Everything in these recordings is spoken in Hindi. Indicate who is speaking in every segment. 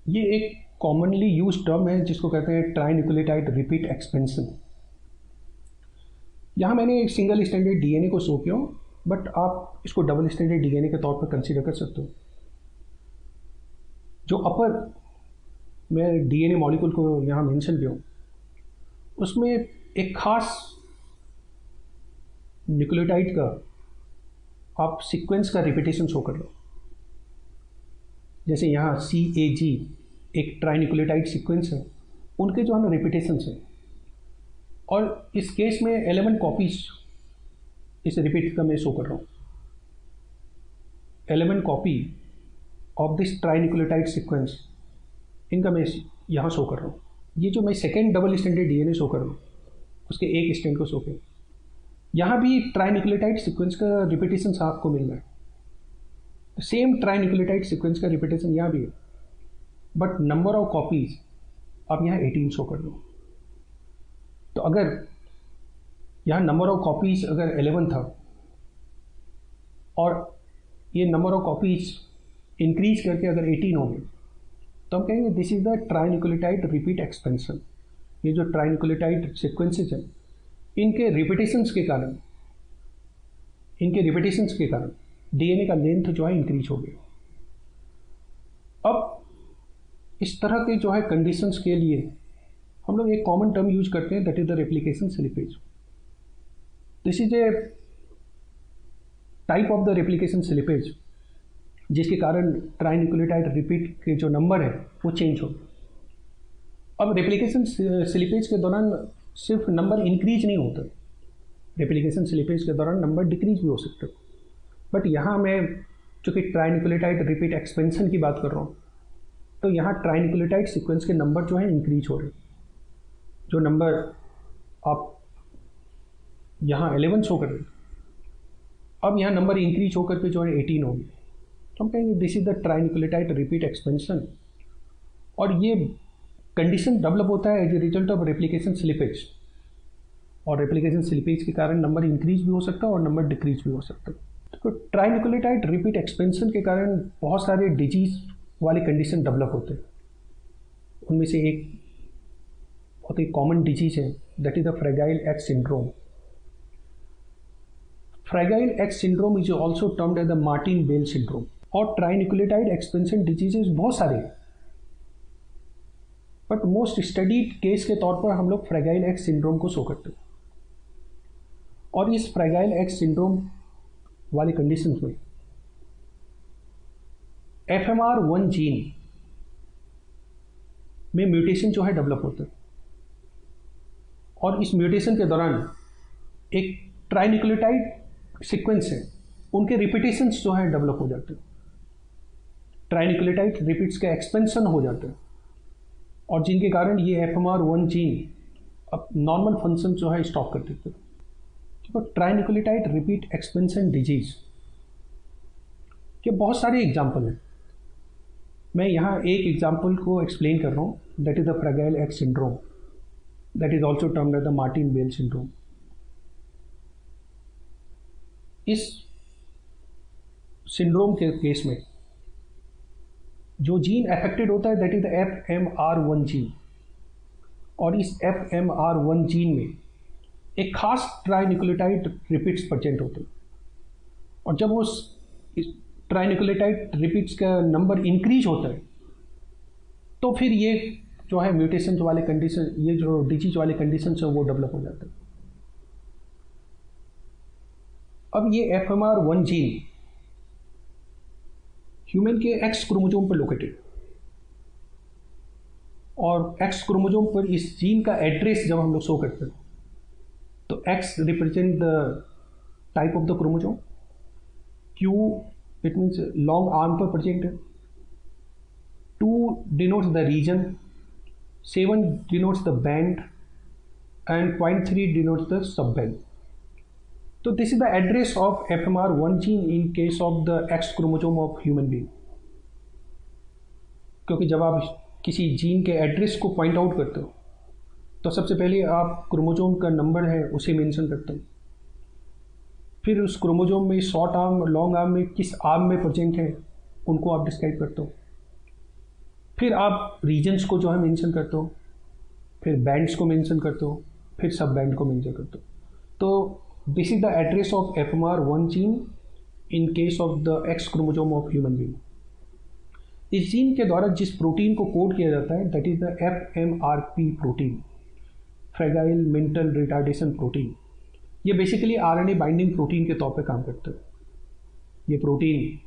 Speaker 1: ये एक कॉमनली यूज टर्म है जिसको कहते हैं ट्राइन्यूक्लियोटाइड रिपीट एक्सपेंशन। यहाँ मैंने एक सिंगल स्टैंडर्ड डीएनए को शो किया, बट आप इसको डबल स्टैंडर्ड डीएनए के तौर पर कंसीडर कर सकते हो। जो अपर मैं डीएनए मॉलिक्यूल को यहाँ मेंशन किया हूँ, उसमें एक खास न्यूक्लियोटाइड का आप सीक्वेंस का रिपीटेशन शो कर लो। जैसे यहाँ CAG एक ट्राइन्यूक्लियोटाइड सीक्वेंस है, उनके जो है ना रिपीटेशंस है, और इस केस में 11 कॉपीज इस रिपीट का मैं शो कर रहा हूँ। 11 कॉपी ऑफ दिस ट्राइन्यूक्लियोटाइड सीक्वेंस, इनका मैं यहाँ शो कर रहा हूँ। ये जो मैं second double standard DNA show कर रहा हूँ, उसके एक स्टैंड को शो कर, यहाँ भी ट्राइन्यूक्लियोटाइड सीक्वेंस का रिपीटेशन आपको मिल रहा है। सेम ट्राइन्यूक्लियोटाइड सीक्वेंस का रिपीटेशन यहाँ भी है, बट नंबर ऑफ कॉपीज आप यहाँ 18 शो कर दो। तो अगर यहाँ नंबर ऑफ कॉपीज अगर 11 था और ये नंबर ऑफ कॉपीज इंक्रीज करके अगर 18 हो गए, तो हम कहेंगे this is the trinucleotide repeat expansion. ये जो ट्राइन्यूक्लियोटाइड सीक्वेंसेज हैं, इनके रिपीटेशंस के कारण डीएनए का लेंथ जो है इंक्रीज हो गया। अब इस तरह के जो है कंडीशंस के लिए हम लोग एक कॉमन टर्म यूज करते हैं, that is the replication slippage. This is a type of the replication slippage जिसके कारण ट्राइन्यूक्लियोटाइड रिपीट के जो नंबर है वो चेंज हो। अब रेप्लिकेशन स्लिपेज के दौरान सिर्फ नंबर इंक्रीज नहीं होता, रेप्लिकेशन स्लिपेज के दौरान नंबर डिक्रीज भी हो सकते हैं। बट यहाँ मैं चूँकि ट्राइन्यूक्लियोटाइड रिपीट एक्सपेंशन की बात कर रहा हूँ, तो यहाँ ट्राइन्यूक्लियोटाइड सीक्वेंस के नंबर जो है इंक्रीज हो रहे हैं। जो नंबर आप यहाँ 11 शो कर रहे हैं, अब यहाँ नंबर इंक्रीज होकर के जो है 18 हो गए, तो हम कहेंगे this is the trinucleotide repeat expansion. और ये कंडीशन डेवलप होता है as a result of replication slippage, और रेप्लिकेशन स्लिपेज के कारण नंबर इंक्रीज भी हो सकता है और नंबर डिक्रीज भी हो सकता है। तो ट्राइन्यूक्लियोटाइड रिपीट एक्सपेंशन के कारण बहुत सारे डिजीज वाले कंडीशन डेवलप होते हैं। उनमें से एक बहुत ही कॉमन डिजीज है, that is the fragile X syndrome. Fragile X syndrome is also termed as the Martin Bell syndrome. और ट्राइन्यूक्लियोटाइड एक्सपेंशन डिजीजेस बहुत सारे हैं, बट मोस्ट स्टडीड केस के तौर पर हम लोग फ्रैगाइल एक्स सिंड्रोम को शो करते हैं। और इस फ्रैगाइल एक्स सिंड्रोम वाले कंडीशंस में FMR1 जीन में म्यूटेशन जो है डेवलप होता है, और इस म्यूटेशन के दौरान एक ट्राइन्यूक्लियोटाइड सीक्वेंस है, उनके रिपीटेशंस जो है डेवलप हो जाते हैं। ट्राइन्यूक्लियोटाइड रिपीट्स का एक्सपेंशन हो जाता है, और जिनके कारण ये FMR1 जीन अब नॉर्मल फंक्शन जो है स्टॉप कर देते हैं। तो ट्राइन्यूक्लियोटाइड रिपीट एक्सपेंशन डिजीज के बहुत सारे एग्जाम्पल हैं। मैं यहाँ एक एग्जाम्पल को एक्सप्लेन कर रहा हूँ, that is the fragile X syndrome, that is also termed as the Martin Bell syndrome. इस सिंड्रोम के केस में जो जीन अफेक्टेड होता है that is the FMR1 gene, और इस FMR1 जीन में एक खास ट्राइन्यूक्लियोटाइड रिपीट्स प्रेजेंट होते हैं, और जब उस ट्राइन्यूक्लियोटाइड रिपीट्स का नंबर इंक्रीज होता है, तो फिर ये जो है म्यूटेशन वाले कंडीशन, ये जो डिजीज वाले कंडीशन है वो डेवलप हो जाते हैं। अब ये FMR1 जीन ह्यूमन के X क्रोमोसोम पर लोकेटेड, और X क्रोमोसोम पर इस जीन का एड्रेस जब हम लोग शो करते हैं, तो X represent the type of the chromosome, Q it means long arm पर प्रेजेंट है, 2 denotes the region, 7 denotes the band, and 0.3 denotes the sub band. तो this is the address of FMR1 gene in case of the X chromosome of human being. क्योंकि जब आप किसी जीन के एड्रेस को पॉइंट आउट करते हो, तो सबसे पहले आप क्रोमोसोम का नंबर है उसे मेंशन करते हो, फिर उस क्रोमोसोम में शॉर्ट आर्म लॉन्ग आर्म में किस आर्म में प्रेजेंट है उनको आप डिस्क्राइब करते हो, फिर आप रीजन्स को जो है मेंशन करते हो, फिर बैंड्स को मेंशन करते हो, फिर सब बैंड को मेंशन करते हो। तो this is the address of FMR1 gene in case of the x chromosome of human being. इस जीन के द्वारा जिस प्रोटीन को कोड किया जाता है that is the FMRP protein, fragile mental retardation protein. ये बेसिकली RNA बाइंडिंग प्रोटीन के तौर पे काम करता है। ये प्रोटीन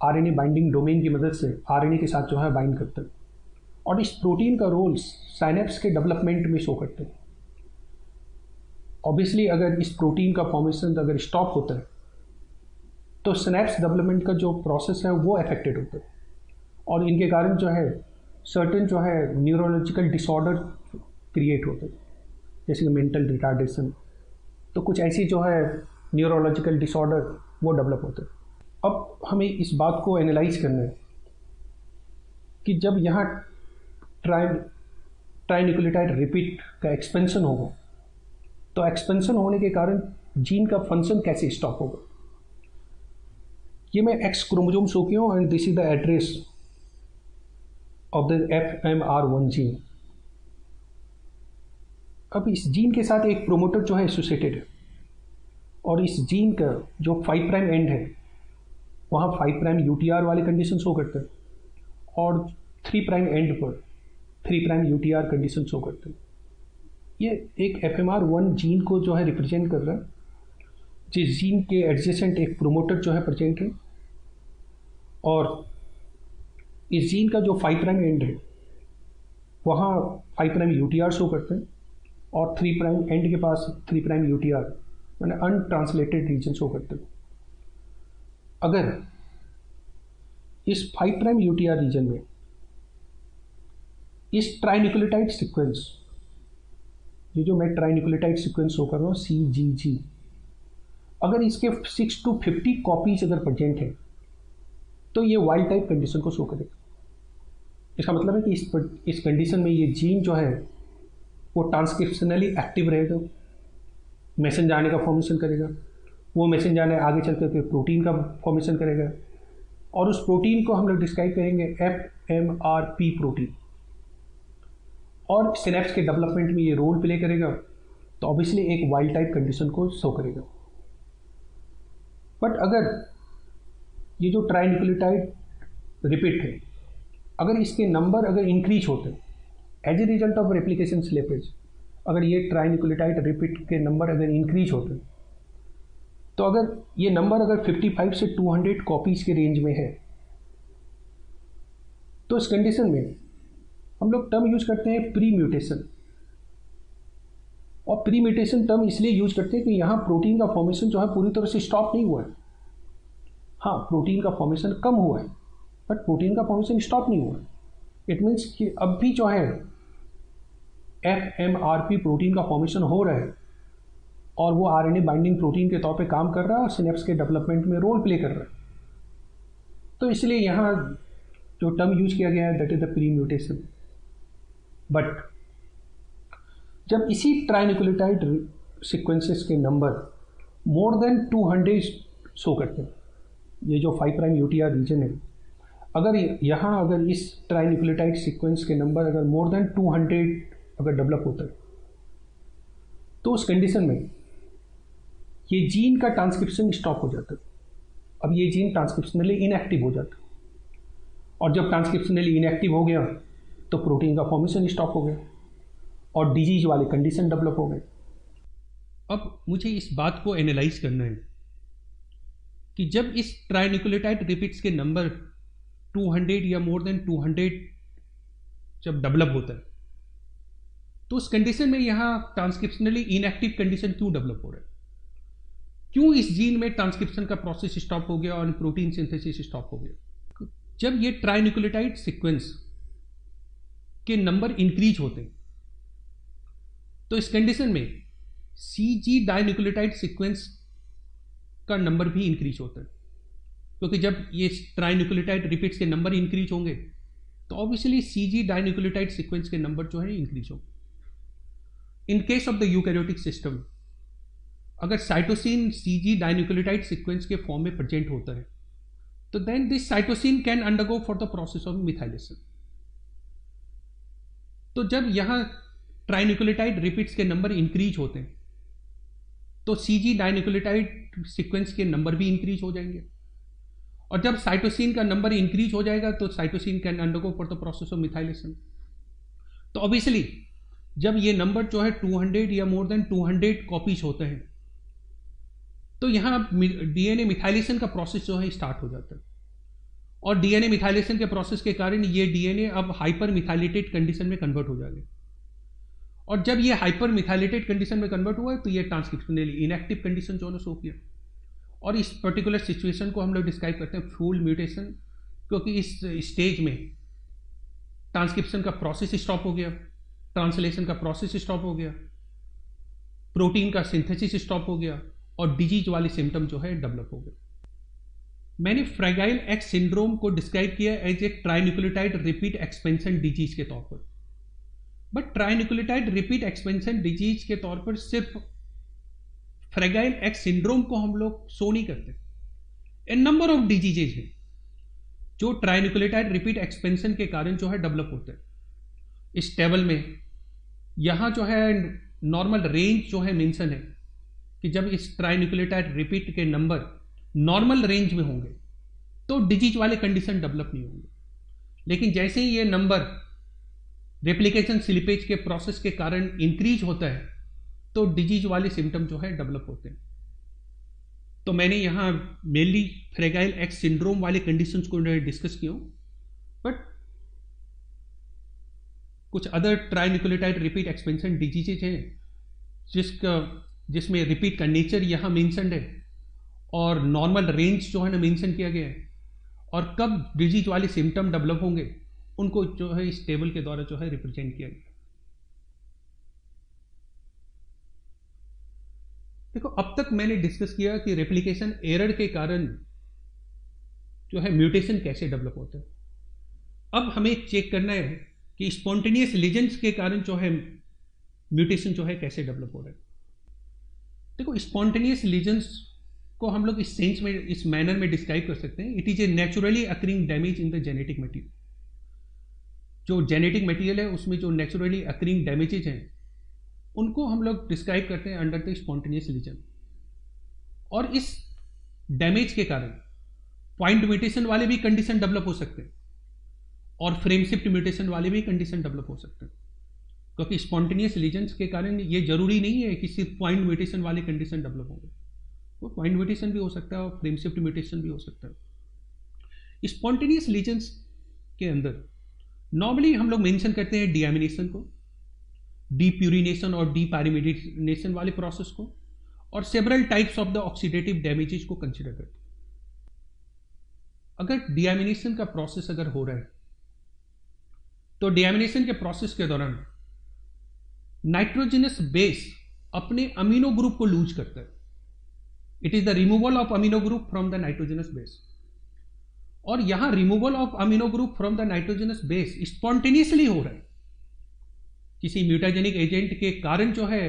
Speaker 1: RNA बाइंडिंग डोमेन की मदद से RNA के साथ जो है बाइंड करता है, और इस प्रोटीन का रोल साइनेप्स के डेवलपमेंट में शो करते हैं। ऑब्वियसली अगर इस प्रोटीन का फॉर्मेशन अगर स्टॉप होता है तो सिनेप्स डेवलपमेंट का जो प्रोसेस है वो अफेक्टेड होता है, और इनके कारण जो है सर्टेन जो है न्यूरोलॉजिकल डिसऑर्डर क्रिएट होते हैं, जैसे कि मेंटल रिटार्डेशन। तो कुछ ऐसी जो है न्यूरोलॉजिकल डिसऑर्डर वो डेवलप होते हैं। अब हमें इस बात को एनालाइज करना है कि जब यहाँ ट्राइन्यूक्लियोटाइड रिपीट का एक्सपेंशन होगा तो एक्सपेंशन होने के कारण जीन का फंक्शन कैसे स्टॉप होगा। ये मैं एक्स क्रोमोसोम शो किया हूँ and this is the address of the FMR1 gene. अब इस जीन के साथ एक प्रोमोटर जो है एसोसिएटेड है, और इस जीन का जो 5 प्राइम एंड है वहाँ 5 प्राइम UTR वाले कंडीशन शो करते हैं, और 3 प्राइम एंड पर 3 प्राइम UTR कंडीशन शो करते हैं। ये एक FMR1 जीन को जो है रिप्रेजेंट कर रहा है, जिस जीन के एडजेसेंट एक प्रोमोटर जो है प्रेजेंट है, और इस जीन का जो 5 प्राइम एंड है वहाँ 5 प्राइम UTR शो करते हैं, और 3 प्राइम एंड के पास 3 प्राइम UTR मैंने अनट्रांसलेटेड रीजन शो करते हैं। अगर इस 5 प्राइम UTR रीजन में इस ट्राइन्यूक्लियोटाइड सीक्वेंस, ये जो मैं ट्राइन्यूक्लियोटाइड सीक्वेंस शो कर रहा हूँ CGG, अगर इसके 6 to 50 कॉपीज अगर प्रेजेंट है तो ये वाइल्ड टाइप कंडीशन को शो करेगा। इसका मतलब है कि इस कंडीशन में ये जीन जो है वो ट्रांसक्रिप्शनली एक्टिव रहेगा, मैसेंजर आने का फॉर्मेशन करेगा, वो मैसेंजर आने आगे चल करके प्रोटीन का फॉर्मेशन करेगा, और उस प्रोटीन को हम लोग डिस्क्राइब करेंगे FMRP प्रोटीन, और सिनेप्स के डेवलपमेंट में ये रोल प्ले करेगा। तो ऑब्वियसली एक वाइल्ड टाइप कंडीशन को शो करेगा। बट अगर ये जो ट्राइन्यूक्लियोटाइड रिपीट है, अगर इसके नंबर अगर इंक्रीज होते as a result of replication slippage, अगर ये ट्राइन्यूक्लियोटाइड रिपीट के नंबर अगर इंक्रीज होते, तो अगर ये नंबर अगर 55 से 200 कॉपीज के रेंज में है, तो इस कंडीशन में हम लोग टर्म यूज करते हैं प्री म्यूटेशन। और प्री म्यूटेशन टर्म इसलिए यूज करते हैं कि यहाँ प्रोटीन का फॉर्मेशन जो है पूरी तरह से स्टॉप नहीं हुआ है। हाँ, प्रोटीन का फॉर्मेशन कम हुआ है, बट प्रोटीन का फॉर्मेशन स्टॉप नहीं हुआ है। इट मीन्स कि अब भी जो है FMRP प्रोटीन का फॉर्मेशन हो रहा है, और वो RNA बाइंडिंग प्रोटीन के तौर पे काम कर रहा है, और सिनेप्स के डेवलपमेंट में रोल प्ले कर रहा है। तो इसलिए यहाँ जो टर्म यूज किया गया है that is the pre mutation. But जब इसी ट्राइन्यूक्लियोटाइड सीक्वेंसेस के नंबर मोर देन 200 शो करते हैं, ये जो 5 प्राइम UTR रीजन है, अगर यहाँ अगर इस ट्राइन्यूक्लियोटाइड सीक्वेंस के नंबर अगर मोर देन 200 अगर डेवलप होता है, तो उस कंडीशन में ये जीन का ट्रांसक्रिप्शन स्टॉप हो जाता है। अब ये जीन ट्रांसक्रिप्शनली इनएक्टिव हो जाता है, और जब ट्रांसक्रिप्शनली इनएक्टिव हो गया तो प्रोटीन का फॉर्मेशन स्टॉप हो गया, और डिजीज वाली कंडीशन डेवलप हो गई। अब मुझे इस बात को एनालाइज करना है कि जब इस ट्राइन्यूक्लियोटाइड रिपीट्स के नंबर 200 या मोर देन 200 जब डेवलप होता है, तो उस कंडीशन में यहाँ ट्रांसक्रिप्शनली इनएक्टिव कंडीशन क्यों डेवलप हो रहा है, क्यों इस जीन में ट्रांसक्रिप्शन का प्रोसेस स्टॉप हो गया और प्रोटीन सिंथेसिस स्टॉप हो गया। जब ये ट्राइन्यूक्लियोटाइड सीक्वेंस के नंबर इंक्रीज होते हैं, तो इस कंडीशन में CG डाइन्यूक्लियोटाइड सीक्वेंस का नंबर भी इंक्रीज होता है, क्योंकि जब ये ट्राइन्यूक्लियोटाइड रिपीट्स के नंबर इंक्रीज होंगे तो ऑब्वियसली CG डाइन्यूक्लियोटाइड सीक्वेंस के नंबर जो है इंक्रीज होंगे। In case of the eukaryotic system, अगर साइटोसिन CG डाइन्यूक्लियोटाइड सीक्वेंस के फॉर्म में प्रेजेंट होता है, तो then this cytosine can undergo for the process of methylation. तो जब यहां ट्राइन्यूक्लियोटाइड रिपीट्स के नंबर इंक्रीज होते हैं तो CG डाइन्यूक्लियोटाइड सीक्वेंस के नंबर भी इंक्रीज हो जाएंगे, और जब साइटोसिन का नंबर इंक्रीज हो जाएगा तो cytosine can undergo for the process of methylation. तो ऑब्वियसली जब ये नंबर जो है 200 या मोर देन 200 कॉपीज होते हैं तो यहां DNA मिथाइलेशन का प्रोसेस जो है स्टार्ट हो जाता है, और DNA मिथाइलेशन के प्रोसेस के कारण ये DNA अब हाइपर मिथाइलेटेड कंडीशन में कन्वर्ट हो जाएगा, और जब ये हाइपर मिथाइलेटेड कंडीशन में कन्वर्ट हुआ तो ये ट्रांसक्रिप्शनली इनएक्टिव कंडीशन जो है शो किया, और इस पर्टिकुलर सिचुएशन को हम लोग डिस्क्राइब करते हैं फूल म्यूटेशन, क्योंकि इस स्टेज में ट्रांसक्रिप्शन का प्रोसेस स्टॉप हो गया, ट्रांसलेशन का प्रोसेस स्टॉप हो गया, प्रोटीन का सिंथेसिस स्टॉप हो गया, और डिजीज वाले सिम्टम जो है डेवलप हो गए। मैंने फ्रैगाइल एक्स सिंड्रोम को डिस्क्राइब किया as a trinucleotide repeat expansion disease के तौर पर, but trinucleotide repeat expansion disease के तौर पर सिर्फ फ्रैगाइल एक्स सिंड्रोम को हम लोग शो नहीं करते। ए नंबर ऑफ डिजीजेज हैं जो ट्राइन्यूक्लियोटाइड रिपीट एक्सपेंशन के कारण जो है डेवलप होते हैं। इस टेबल में यहां जो है नॉर्मल रेंज जो है मेंशन है कि जब इस ट्राइन्यूक्लियोटाइड रिपीट के नंबर नॉर्मल रेंज में होंगे तो डिजीज वाले कंडीशन डेवलप नहीं होंगे, लेकिन जैसे ही ये नंबर रेप्लिकेशन स्लिपेज के प्रोसेस के कारण इंक्रीज होता है तो डिजीज वाले सिम्टम जो है डेवलप होते हैं। तो मैंने यहां मेनली फ्रैगाइल एक्स सिंड्रोम वाले कंडीशंस को डिस्कस किया, बट कुछ अदर ट्राइन्यूक्लियोटाइड रिपीट एक्सपेंशन डिजीजेज हैं जिसमें रिपीट का नेचर यहां मेंशन्ड है और नॉर्मल रेंज जो है ना मेंशन किया गया है, और कब डिजीज वाले सिम्टम डेवलप होंगे उनको जो है इस टेबल के द्वारा जो है रिप्रेजेंट किया गया। देखो, अब तक मैंने डिस्कस किया कि रेप्लिकेशन एरर के कारण जो है म्यूटेशन कैसे डेवलप होता है। अब हमें चेक करना है कि स्पॉन्टेनियस लीजन्स के कारण जो है म्यूटेशन जो है कैसे डेवलप हो रहा है। देखो, स्पॉन्टेनियस लीजन्स को हम लोग इस सेंस में, इस मैनर में डिस्क्राइब कर सकते हैं, it is a naturally occurring damage in the genetic material. जो जेनेटिक मटेरियल है उसमें जो नेचुरली अकरिंग डैमेजेज हैं उनको हम लोग डिस्क्राइब करते हैं अंडर द स्पॉन्टेनियस लीजन, और इस डैमेज के कारण पॉइंट म्यूटेशन वाले भी कंडीशन डेवलप हो सकते हैं और फ्रेम शिफ्ट म्यूटेशन वाले भी कंडीशन डेवलप हो सकते हैं, क्योंकि स्पॉन्टेनियस लीजन्स के कारण ये जरूरी नहीं है कि सिर्फ पॉइंट म्यूटेशन वाले कंडीशन डेवलप होंगे, वो पॉइंट म्यूटेशन भी हो सकता है और फ्रेम शिफ्ट म्यूटेशन भी हो सकता है। स्पॉन्टेनियस लीजन्स के अंदर नॉर्मली हम लोग मेंशन करते हैं डीएमिनेशन को, डीप्यूरिनेशन और डीपायरिमिडेशन वाले प्रोसेस को, और several types of the oxidative damages को कंसीडर करते हैं। अगर डीएमिनेशन का प्रोसेस अगर हो रहा है तो डीएमिनेशन के प्रोसेस के दौरान नाइट्रोजनस बेस अपने अमीनो ग्रुप को लूज करता है। It is the removal of amino group from the nitrogenous base, और यहां removal of amino group from the nitrogenous base spontaneously हो रहा है, किसी म्यूटाजेनिक एजेंट के कारण जो है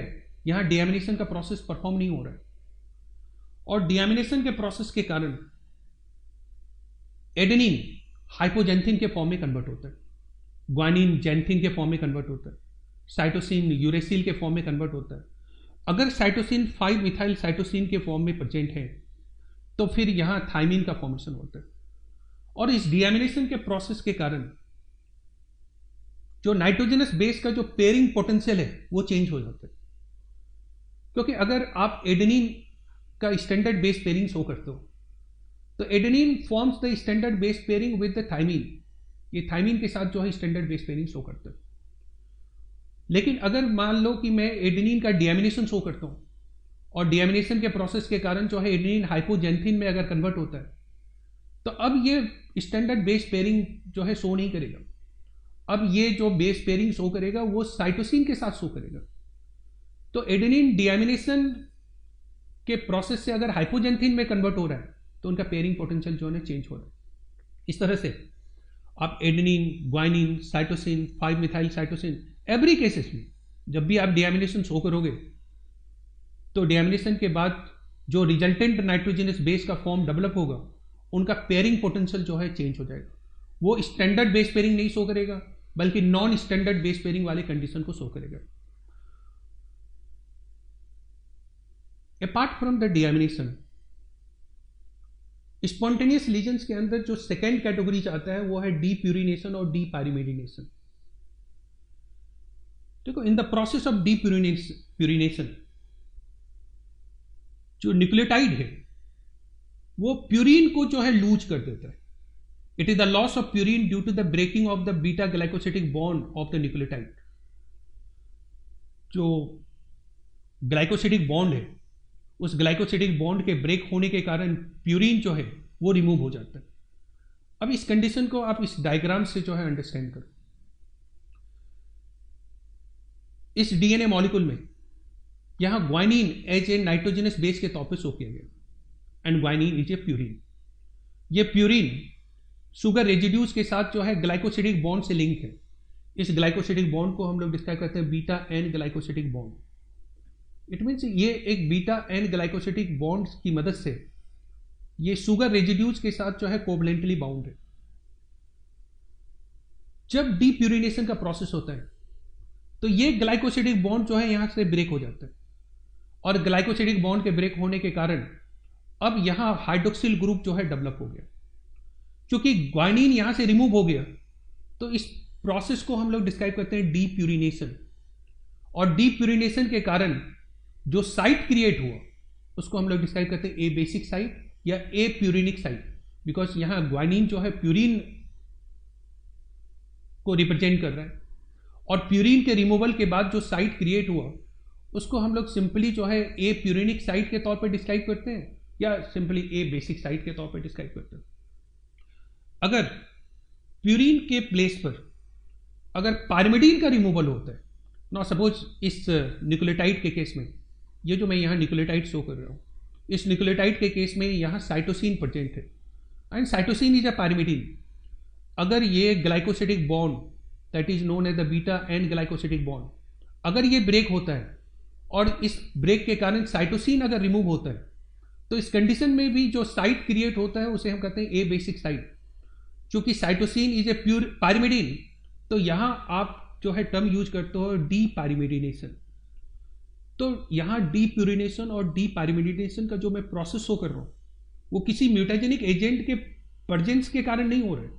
Speaker 1: यहां डीएमिनेशन का प्रोसेस परफॉर्म नहीं हो रहा है। और डीएमिनेशन के प्रोसेस के कारण एडेनिन हाइपोजेंथिन के फॉर्म में कन्वर्ट होता है, ग्वानिन जेंथिन के फॉर्म में कन्वर्ट होता है, साइटोसिन यूरेसिल के फॉर्म में कन्वर्ट होता है। अगर साइटोसिन 5 मिथाइल साइटोसिन के फॉर्म में प्रेजेंट है तो फिर यहां थाइमिन का फॉर्मेशन होता है, और इस डीएमिनेशन के प्रोसेस के कारण जो नाइट्रोजनस बेस का जो पेयरिंग पोटेंशियल है वो चेंज हो जाता है, क्योंकि अगर आप एडेनिन का स्टैंडर्ड बेस पेयरिंग शो करते हो तो adenine forms the standard base pairing with the thymine, ये थाइमिन के साथ जो है स्टैंडर्ड बेस पेयरिंग शो करता है। लेकिन अगर मान लो कि मैं एडेनिन का डीएमिनेशन शो करता हूं और डीएमिनेशन के प्रोसेस के कारण जो है एडेनिन हाइपोजेंथिन में अगर कन्वर्ट होता है तो अब ये स्टैंडर्ड बेस पेयरिंग जो है शो नहीं करेगा। अब ये जो बेस पेयरिंग शो करेगा वो साइटोसिन के साथ शो करेगा। तो एडेनिन डीएमिनेशन के प्रोसेस से अगर हाइपोजेंथिन में कन्वर्ट हो रहा है तो उनका पेयरिंग पोटेंशियल जो है चेंज हो रहा है। इस तरह से आप adenine, guanine, cytosine, 5 methyl cytosine, every cases में जब भी आप डीएमिनेशन शो करोगे तो डीएमिनेशन के बाद जो रिजल्टेंट नाइट्रोजनस बेस का फॉर्म डेवलप होगा उनका पेयरिंग पोटेंशियल जो है चेंज हो जाएगा। वो स्टैंडर्ड बेस पेयरिंग नहीं शो करेगा, बल्कि नॉन स्टैंडर्ड बेस पेयरिंग वाले कंडीशन को शो करेगा। Apart from the deamination, spontaneous lesions के अंदर जो सेकेंड कैटेगरी आता है वो है डीप्यूरिनेशन और डीपाइरिमिडिनेशन। देखो, इन द प्रोसेस ऑफ डीप्यूरिनेशन जो न्यूक्लियोटाइड है वो प्यूरिन को जो है लूज कर देता है। It is the loss of purine due to the breaking of the beta glycosidic bond of the nucleotide. जो ग्लाइकोसिटिक बॉन्ड है, उस ग्लाइकोसिटिक बॉन्ड के ब्रेक होने के कारण प्यूरिन जो है वो रिमूव हो जाता है। अब इस कंडीशन को आप इस डायग्राम से जो है अंडरस्टैंड करो। इस डीएनए मॉलिक्यूल में यहां guanine as a nitrogenous base के तौर पे शो किया गया and guanine is a purine. ये प्यूरिन शुगर रेजिड्यूज के साथ जो है ग्लाइकोसिटिक बॉन्ड से लिंक है। इस ग्लाइकोसिटिक बॉन्ड को हम लोग डिस्क्राइब करते हैं beta N glycosidic bond. It means ये एक बीटा एन ग्लाइकोसिटिक बॉन्ड की मदद से ये शुगर रेजिड्यूज के साथ जो है कोवलेंटली बाउंड है। जब डीप्यूरिनेशन का प्रोसेस होता है तो ये ग्लाइकोसिटिक बॉन्ड जो है यहां से ब्रेक हो जाता है, और ग्लाइकोसिटिक बॉन्ड के ब्रेक होने के कारण अब यहां हाइड्रोक्सिल ग्रुप जो है डेवलप हो गया। क्योंकि ग्वाइनिन यहां से रिमूव हो गया तो इस प्रोसेस को हम लोग डिस्क्राइब करते हैं डीप्यूरिनेशन। और डीप्यूरिनेशन के कारण जो साइट क्रिएट हुआ उसको हम लोग डिस्क्राइब करते हैं ए बेसिक साइट या ए प्यूरिनिक साइट, बिकॉज यहां ग्वाइनिन जो है प्यूरिन को रिप्रेजेंट कर रहा है। और प्यूरिन के रिमूवल के बाद जो साइट क्रिएट हुआ उसको हम लोग सिंपली जो है ए प्यूरिनिक साइट के तौर पर डिस्क्राइब करते हैं या सिंपली ए बेसिक साइट के तौर पर डिस्क्राइब करते हैं। अगर प्यूरिन के प्लेस पर अगर पायरिमिडीन का रिमूवल होता है, ना सपोज इस न्यूक्लियोटाइड के केस में, ये जो मैं यहाँ न्यूक्लियोटाइड शो कर रहा हूँ, इस न्यूक्लियोटाइड के केस में यहाँ साइटोसिन प्रेजेंट है and cytosine is a pyrimidine. अगर ये glycosidic bond that is known as the beta N glycosidic bond, अगर ये ब्रेक होता है और इस ब्रेक के कारण साइटोसिन अगर रिमूव होता है तो इस कंडीशन में भी जो साइट क्रिएट होता है उसे हम कहते हैं ए बेसिक साइट। चूंकि cytosine is a pure pyrimidine तो यहां आप जो है टर्म यूज करते हो डीपायरिमिडिनेशन। तो यहां डीप्यूरिनेशन और डीपायरिमिडिनेशन का जो मैं प्रोसेस शो कर रहा हूं वो किसी म्यूटाजेनिक एजेंट के प्रेजेंस के कारण नहीं हो रहा है,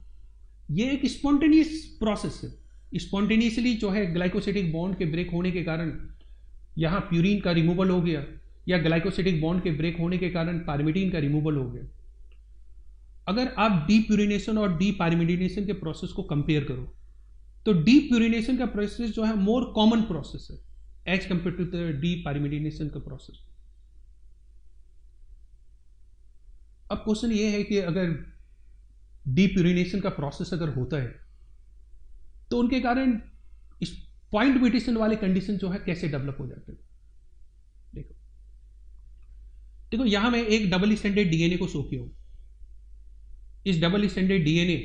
Speaker 1: ये एक स्पॉन्टेनियस प्रोसेस है। स्पॉन्टेनियसली जो है ग्लाइकोसिटिक बॉन्ड के ब्रेक होने के कारण यहां प्यूरिन का रिमूवल हो गया या ग्लाइकोसिटिक बॉन्ड के ब्रेक होने के कारण पायरिमिडीन का रिमूवल हो गया। अगर आप डीप्यूरिनेशन और डीपायरिमिडिनेशन के प्रोसेस को कंपेयर करो तो डीप्यूरिनेशन का प्रोसेस जो है मोर कॉमन प्रोसेस है एज कंपेयर टू द डीपायरिमिडिनेशन का प्रोसेस। अब क्वेश्चन ये है कि अगर डीप्यूरिनेशन का प्रोसेस अगर होता है तो उनके कारण इस पॉइंट म्यूटेशन वाले कंडीशन जो है कैसे डेवलप हो जाते हैं। देखो यहां मैं एक डबल स्टैंडर्ड डीएनए को शो किया हूं। इस डबल स्टैंडर्ड डीएनए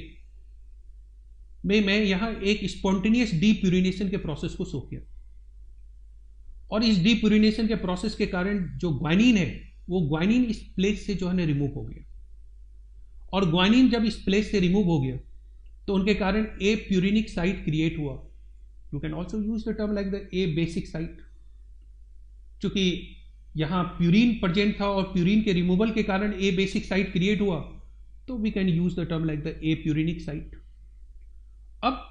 Speaker 1: में मैं यहां एक स्पॉन्टेनियस डीप्यूरिनेशन के प्रोसेस को शो किया, और इस डीप्यूरिनेशन के प्रोसेस के कारण जो ग्वाइनिन है वो ग्वाइनिन इस प्लेस से जो है रिमूव हो गया, और ग्वाइनिन जब इस प्लेस से रिमूव हो गया तो उनके कारण ए प्यूरिनिक साइट क्रिएट हुआ। You can also use the term like the A basic site. चूंकि यहां प्यूरिन प्रेजेंट था और प्यूरिन के रिमूवल के कारण ए बेसिक साइट क्रिएट हुआ तो we can use the term like the apurinic site. अब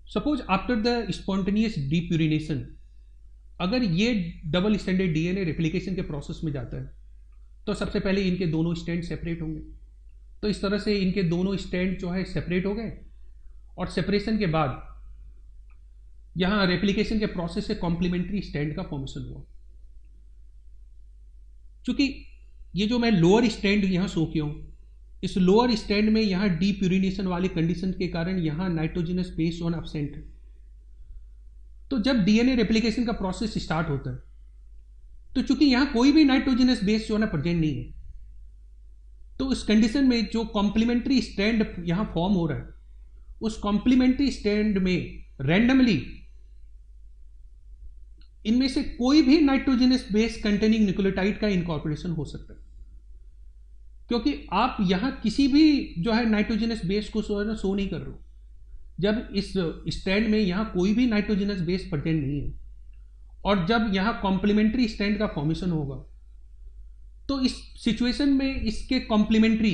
Speaker 1: suppose after the spontaneous depurination अगर ये डबल स्टैंडर्ड डीएनए रेप्लिकेशन के प्रोसेस में जाता है तो सबसे पहले इनके दोनों स्टैंड सेपरेट होंगे। तो इस तरह से इनके दोनों स्टैंड जो है सेपरेट हो गए, और सेपरेशन के बाद यहां रेप्लिकेशन के प्रोसेस से कॉम्प्लीमेंट्री स्टैंड का फॉर्मेशन हुआ। चूंकि ये जो मैं लोअर स्टैंड यहां शो किया हूं, इस लोअर स्टैंड में यहां डीप्यूरिनेशन वाले कंडीशन के कारण यहां नाइट्रोजनस बेस जो है एब्सेंट है। तो जब डीएनए रेप्लिकेशन का प्रोसेस स्टार्ट होता है तो चूंकि यहां कोई भी नाइट्रोजनस बेस जो है प्रेजेंट नहीं है, तो उस कंडीशन में जो कॉम्प्लीमेंट्री स्टैंड यहां फॉर्म हो रहा है उस कॉम्प्लीमेंट्री स्टैंड में रैंडमली इनमें से कोई भी नाइट्रोजनस बेस कंटेनिंग न्यूक्लियोटाइड का इनकॉर्पोरेशन हो सकता है। क्योंकि आप यहाँ किसी भी जो है नाइट्रोजनस बेस को शो नहीं कर रहे हो। जब इस स्टैंड में यहाँ कोई भी नाइट्रोजनस बेस प्रेजेंट नहीं है और जब यहाँ कॉम्प्लीमेंट्री स्टैंड का फॉर्मेशन होगा तो इस सिचुएशन में इसके कॉम्प्लीमेंट्री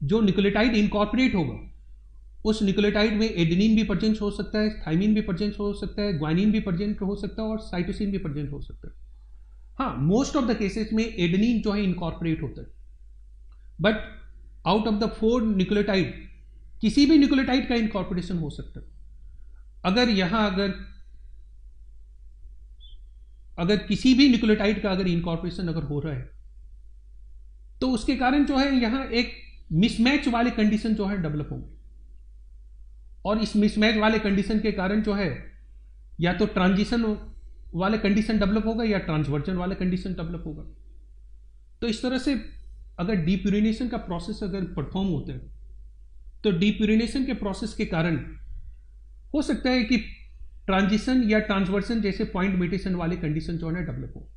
Speaker 1: जो न्यूक्लियोटाइड इनकॉर्पोरेट होगा उस न्यूक्लियोटाइड में एडेनिन भी प्रेजेंट हो सकता है, थाइमिन भी प्रेजेंट हो सकता है, ग्वानिन भी प्रेजेंट हो सकता है और साइटोसिन भी प्रेजेंट हो सकता है। हाँ, मोस्ट ऑफ द केसेस में एडेनिन जो है इनकॉर्पोरेट होता है, but out of the 4 nucleotide किसी भी न्यूक्लियोटाइड का इनकॉर्पोरेशन हो सकता है। अगर यहां अगर किसी भी न्यूक्लियोटाइड का अगर इनकॉर्पोरेशन अगर हो रहा है तो उसके कारण जो है यहां एक मिसमैच वाले कंडीशन जो है डेवलप होंगे और इस मिसमैच वाले कंडीशन के कारण जो है या तो ट्रांजिशन वाले कंडीशन डेवलप होगा या ट्रांसवर्जन वाले कंडीशन डेवलप होगा। तो इस तरह से अगर डीप्यूरिनेशन का प्रोसेस अगर परफॉर्म होता है तो डीप्यूरिनेशन के प्रोसेस के कारण हो सकता है कि ट्रांजिशन या ट्रांसवर्जन जैसे पॉइंट म्यूटेशन वाले कंडीशन जो है डेवलप हो।